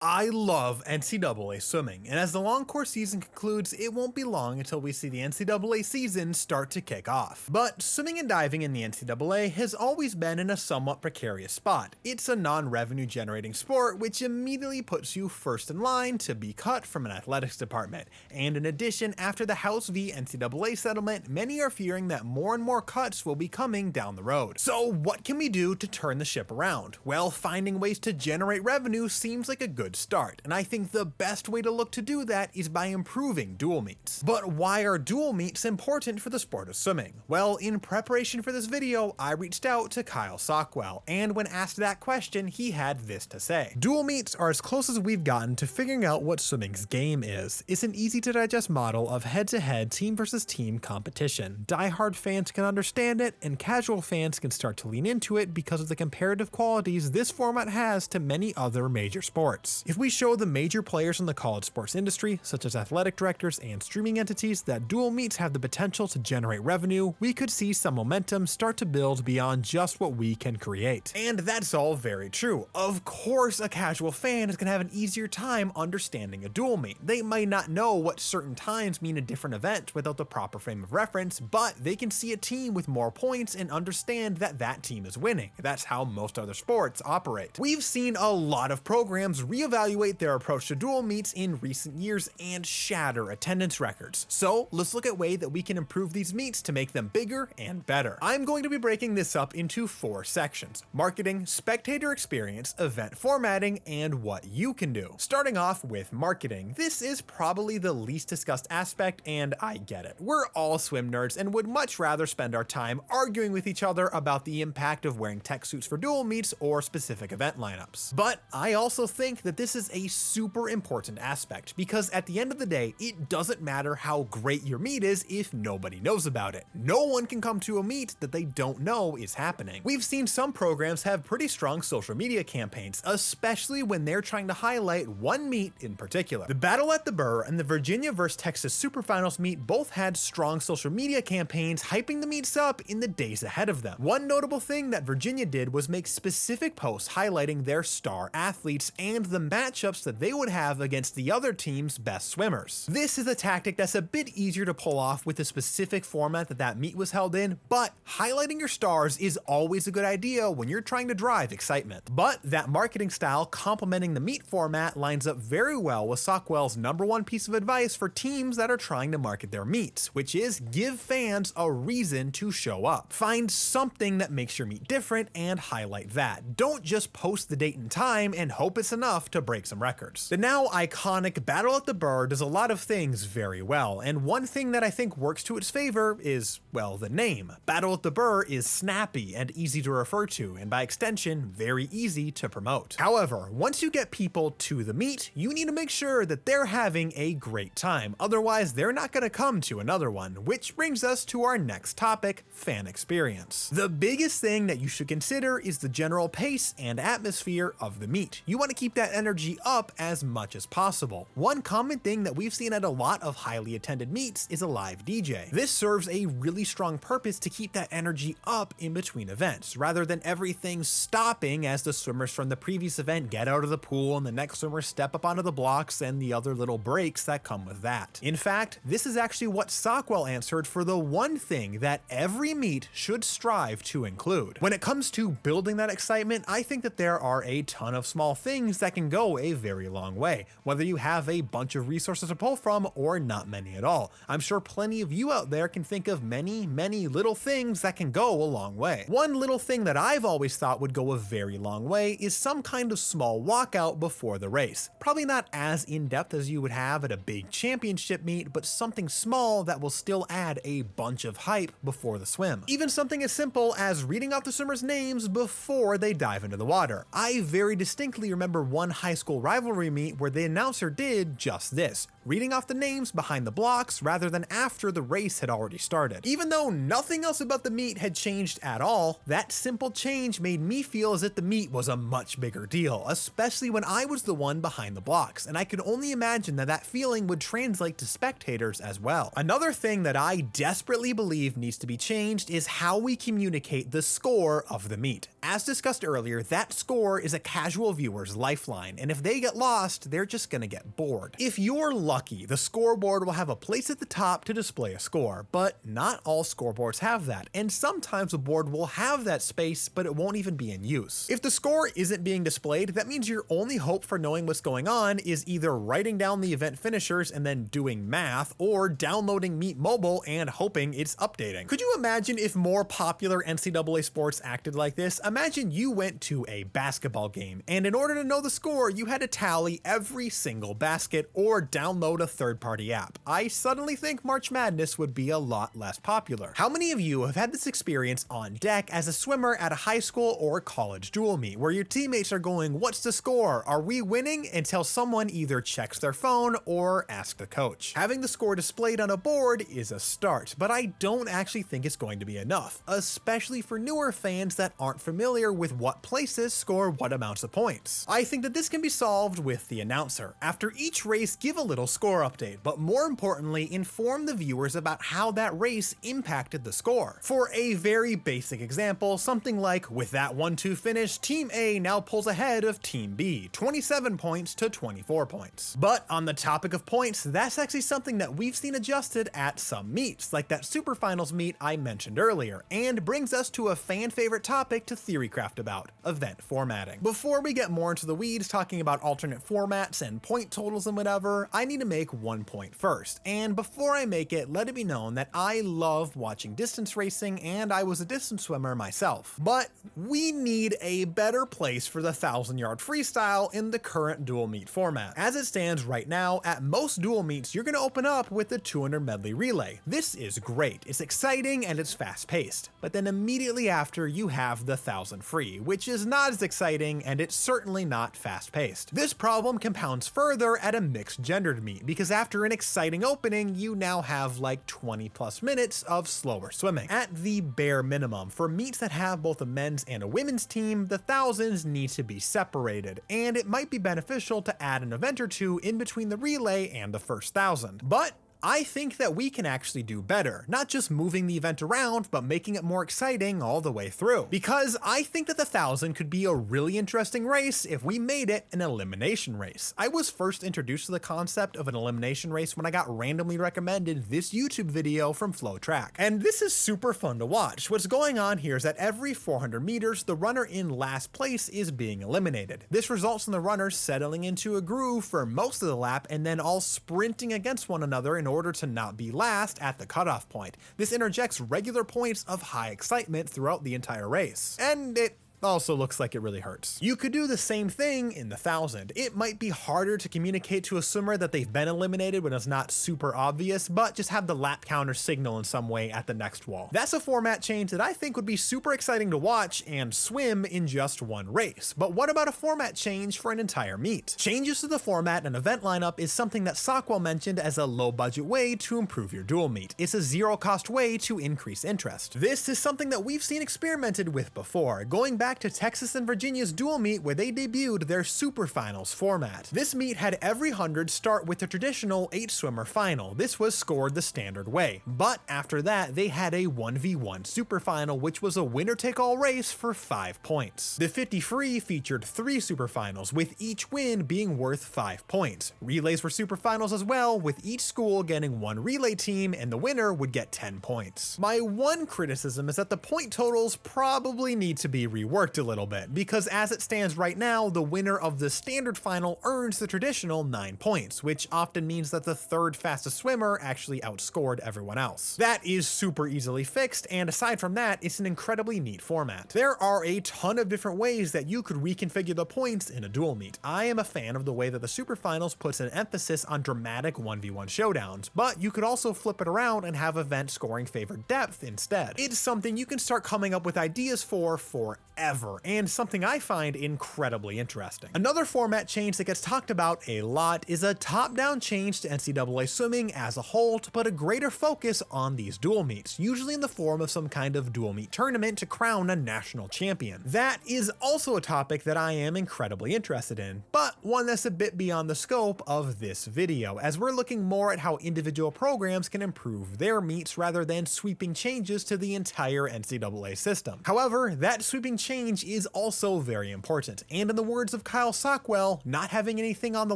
I love NCAA swimming, and as the long course season concludes, it won't be long until we see the NCAA season start to kick off. But swimming and diving in the NCAA has always been in a somewhat precarious spot. It's a non-revenue generating sport, which immediately puts you first in line to be cut from an athletics department. And in addition, after the House v NCAA settlement, many are fearing that more and more cuts will be coming down the road. So what can we do to turn the ship around? Well, finding ways to generate revenue seems like a good start, and I think the best way to look to do that is by improving dual meets. But why are dual meets important for the sport of swimming? Well, in preparation for this video, I reached out to Kyle Sockwell, and when asked that question, he had this to say. Dual meets are as close as we've gotten to figuring out what swimming's game is. It's an easy to digest model of head-to-head team versus team competition. Die-hard fans can understand it, and casual fans can start to lean into it because of the comparative qualities this format has to many other major sports. If we show the major players in the college sports industry, such as athletic directors and streaming entities, that dual meets have the potential to generate revenue, we could see some momentum start to build beyond just what we can create. And that's all very true. Of course, a casual fan is going to have an easier time understanding a dual meet. They might not know what certain times mean a different event without the proper frame of reference, but they can see a team with more points and understand that that team is winning. That's how most other sports operate. We've seen a lot of programs reevaluate their approach to dual meets in recent years and shatter attendance records. So let's look at ways that we can improve these meets to make them bigger and better. I'm going to be breaking this up into 4 sections: marketing, spectator experience, event formatting, and what you can do. Starting off with marketing, this is probably the least discussed aspect, and I get it. We're all swim nerds and would much rather spend our time arguing with each other about the impact of wearing tech suits for dual meets or specific event lineups. But I also think that this is a super important aspect, because at the end of the day, it doesn't matter how great your meet is if nobody knows about it. No one can come to a meet that they don't know is happening. We've seen some programs have pretty strong social media campaigns, especially when they're trying to highlight one meet in particular. The Battle at the Burr and the Virginia vs Texas Superfinals meet both had strong social media campaigns hyping the meets up in the days ahead of them. One notable thing that Virginia did was make specific posts highlighting their star athletes and the matchups that they would have against the other team's best swimmers. This is a tactic that's a bit easier to pull off with the specific format that meet was held in, but highlighting your stars is always a good idea when you're trying to drive excitement. But that marketing style complementing the meet format lines up very well with Sockwell's #1 piece of advice for teams that are trying to market their meets, which is give fans a reason to show up. Find something that makes your meet different and highlight that. Don't just post the date and time and hope it's enough to break some records. The now iconic Battle at the Burr does a lot of things very well, and one thing that I think works to its favor is, well, the name. Battle at the Burr is snappy and easy to refer to, and by extension, very easy to promote. However, once you get people to the meet, you need to make sure that they're having a great time, otherwise they're not going to come to another one, which brings us to our next topic, fan experience. The biggest thing that you should consider is the general pace and atmosphere of the meet. You want to keep that energy up as much as possible. One common thing that we've seen at a lot of highly attended meets is a live DJ. This serves a really strong purpose to keep that energy up in between events, rather than everything stopping as the swimmers from the previous event get out of the pool and the next swimmers step up onto the blocks and the other little breaks that come with that. In fact, this is actually what Sockwell answered for the one thing that every meet should strive to include. When it comes to building that excitement, I think that there are a ton of small things that can go a very long way, whether you have a bunch of resources to pull from or not many at all. I'm sure plenty of you out there can think of many little things that can go a long way. One little thing that I've always thought would go a very long way is some kind of small walkout before the race. Probably not as in-depth as you would have at a big championship meet, but something small that will still add a bunch of hype before the swim. Even something as simple as reading off the swimmers' names before they dive into the water. I very distinctly remember one high school rivalry meet where the announcer did just this. reading off the names behind the blocks rather than after the race had already started. Even though nothing else about the meet had changed at all, that simple change made me feel as if the meet was a much bigger deal, especially when I was the one behind the blocks, and I could only imagine that that feeling would translate to spectators as well. Another thing that I desperately believe needs to be changed is how we communicate the score of the meet. As discussed earlier, that score is a casual viewer's lifeline, and if they get lost, they're just gonna get bored. If you're lucky, the scoreboard will have a place at the top to display a score, but not all scoreboards have that, and sometimes a board will have that space, but it won't even be in use. If the score isn't being displayed, that means your only hope for knowing what's going on is either writing down the event finishers and then doing math, or downloading Meet Mobile and hoping it's updating. Could you imagine if more popular NCAA sports acted like this? Imagine you went to a basketball game, and in order to know the score, you had to tally every single basket or download a third-party app. I suddenly think March Madness would be a lot less popular. How many of you have had this experience on deck as a swimmer at a high school or college dual meet, where your teammates are going, "What's the score? Are we winning?" until someone either checks their phone or asks the coach. Having the score displayed on a board is a start, but I don't actually think it's going to be enough, especially for newer fans that aren't familiar with what places score what amounts of points. I think that this can be solved with the announcer. After each race, give a little score update, but more importantly, inform the viewers about how that race impacted the score. For a very basic example, something like, with that 1-2 finish, Team A now pulls ahead of Team B, 27 points to 24 points. But on the topic of points, that's actually something that we've seen adjusted at some meets, like that Super Finals meet I mentioned earlier, and brings us to a fan favorite topic to theorycraft about: event formatting. Before we get more into the weeds talking about alternate formats and point totals and whatever, I need to make one point first. And before I make it, let it be known that I love watching distance racing, and I was a distance swimmer myself. But we need a better place for the 1,000-yard freestyle in the current dual meet format. As it stands right now, at most dual meets, you're gonna open up with the 200 medley relay. This is great, it's exciting, and it's fast-paced. But then immediately after, you have the 1,000 free, which is not as exciting, and it's certainly not fast-paced. This problem compounds further at a mixed gendered meet, because after an exciting opening, you now have like 20+ minutes of slower swimming. At the bare minimum, for meets that have both a men's and a women's team, the 1,000s need to be separated, and it might be beneficial to add an event or two in between the relay and the first 1,000. But I think that we can actually do better, not just moving the event around, but making it more exciting all the way through. Because I think that the 1,000 could be a really interesting race if we made it an elimination race. I was first introduced to the concept of an elimination race when I got randomly recommended this YouTube video from FlowTrack. And this is super fun to watch. What's going on here is that every 400 meters, the runner in last place is being eliminated. This results in the runners settling into a groove for most of the lap and then all sprinting against one another in order to not be last at the cutoff point. This interjects regular points of high excitement throughout the entire race. And it also looks like it really hurts. You could do the same thing in the 1,000. It might be harder to communicate to a swimmer that they've been eliminated when it's not super obvious, but just have the lap counter signal in some way at the next wall. That's a format change that I think would be super exciting to watch and swim in just one race. But what about a format change for an entire meet? Changes to the format and event lineup is something that Sockwell mentioned as a low budget way to improve your dual meet. It's a zero cost way to increase interest. This is something that we've seen experimented with before, going back to Texas and Virginia's dual meet where they debuted their Super Finals format. This meet had every 100 start with the traditional 8-swimmer final. This was scored the standard way. But after that, they had a 1v1 Super Final, which was a winner-take-all race for 5 points. The 50 free featured 3 Super Finals, with each win being worth 5 points. Relays were Super Finals as well, with each school getting 1 relay team, and the winner would get 10 points. My one criticism is that the point totals probably need to be reworked a little bit, because as it stands right now, the winner of the standard final earns the traditional 9 points, which often means that the third fastest swimmer actually outscored everyone else. That is super easily fixed, and aside from that, it's an incredibly neat format. There are a ton of different ways that you could reconfigure the points in a dual meet. I am a fan of the way that the Super Finals puts an emphasis on dramatic 1v1 showdowns, but you could also flip it around and have event scoring favored depth instead. It's something you can start coming up with ideas for forever. ever, and something I find incredibly interesting. Another format change that gets talked about a lot is a top-down change to NCAA swimming as a whole to put a greater focus on these dual meets, usually in the form of some kind of dual meet tournament to crown a national champion. That is also a topic that I am incredibly interested in, but one that's a bit beyond the scope of this video, as we're looking more at how individual programs can improve their meets rather than sweeping changes to the entire NCAA system. However, that sweeping change is also very important, and in the words of Kyle Sockwell, not having anything on the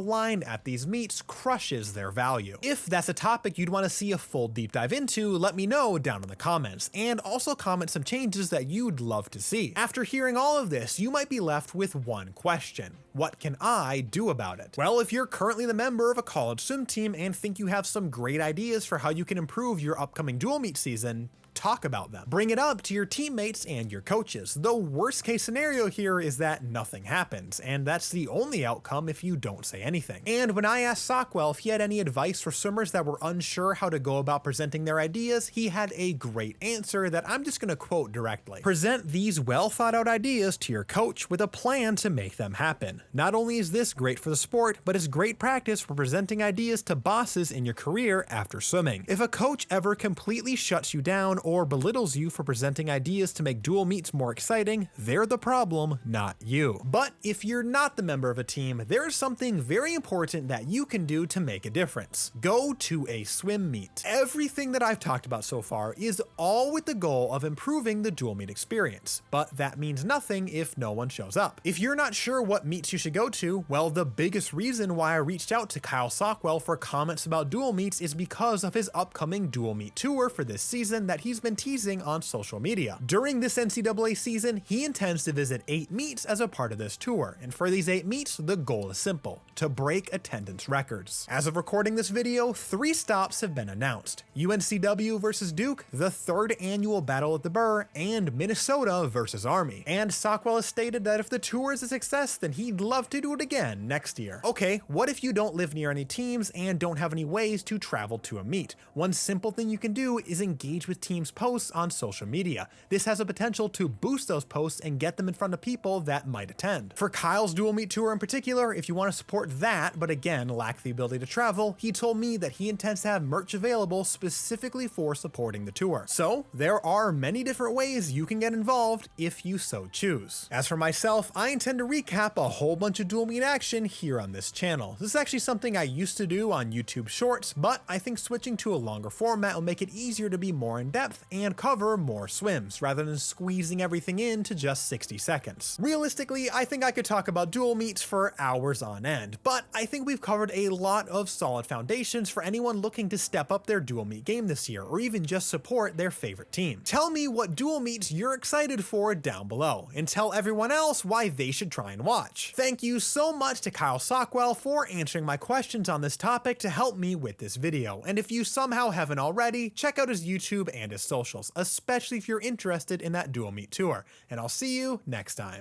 line at these meets crushes their value. If that's a topic you'd want to see a full deep dive into, let me know down in the comments, and also comment some changes that you'd love to see. After hearing all of this, you might be left with one question. What can I do about it? Well, if you're currently the member of a college swim team and think you have some great ideas for how you can improve your upcoming dual meet season, talk about them. Bring it up to your teammates and your coaches. The worst case scenario here is that nothing happens, and that's the only outcome if you don't say anything. And when I asked Sockwell if he had any advice for swimmers that were unsure how to go about presenting their ideas, he had a great answer that I'm just gonna quote directly. Present these well thought out ideas to your coach with a plan to make them happen. Not only is this great for the sport, but it's great practice for presenting ideas to bosses in your career after swimming. If a coach ever completely shuts you down or belittles you for presenting ideas to make dual meets more exciting, they're the problem, not you. But if you're not the member of a team, there's something very important that you can do to make a difference. Go to a swim meet. Everything that I've talked about so far is all with the goal of improving the dual meet experience, but that means nothing if no one shows up. If you're not sure what meets you should go to, well, the biggest reason why I reached out to Kyle Sockwell for comments about dual meets is because of his upcoming dual meet tour for this season that he's been teasing on social media. During this NCAA season, he intends to visit 8 meets as a part of this tour, and for these 8 meets, the goal is simple: to break attendance records. As of recording this video, 3 stops have been announced: UNCW versus Duke, the 3rd annual Battle at the Burr, and Minnesota versus Army. And Sockwell has stated that if the tour is a success, then he'd love to do it again next year. Okay, what if you don't live near any teams and don't have any ways to travel to a meet? One simple thing you can do is engage with teams' posts on social media. This has a potential to boost those posts and get them in front of people that might attend. For Kyle's dual meet tour in particular, if you want to support that, but again lack the ability to travel, he told me that he intends to have merch available specifically for supporting the tour. So there are many different ways you can get involved if you so choose. As for myself, I intend to recap a whole bunch of dual meet action here on this channel. This is actually something I used to do on YouTube Shorts, but I think switching to a longer format will make it easier to be more in depth and cover more swims rather than squeezing everything into just 60 seconds. Realistically, I think I could talk about dual meets for hours on end, but I think we've covered a lot of solid foundations for anyone looking to step up their dual meet game this year, or even just support their favorite team. Tell me what dual meets you're excited for down below, and tell everyone else why they should try and watch. Thank you so much to Kyle Sockwell for answering my questions on this topic to help me with this video, and if you somehow haven't already, check out his YouTube and his socials, especially if you're interested in that dual meet tour, and I'll see you next time.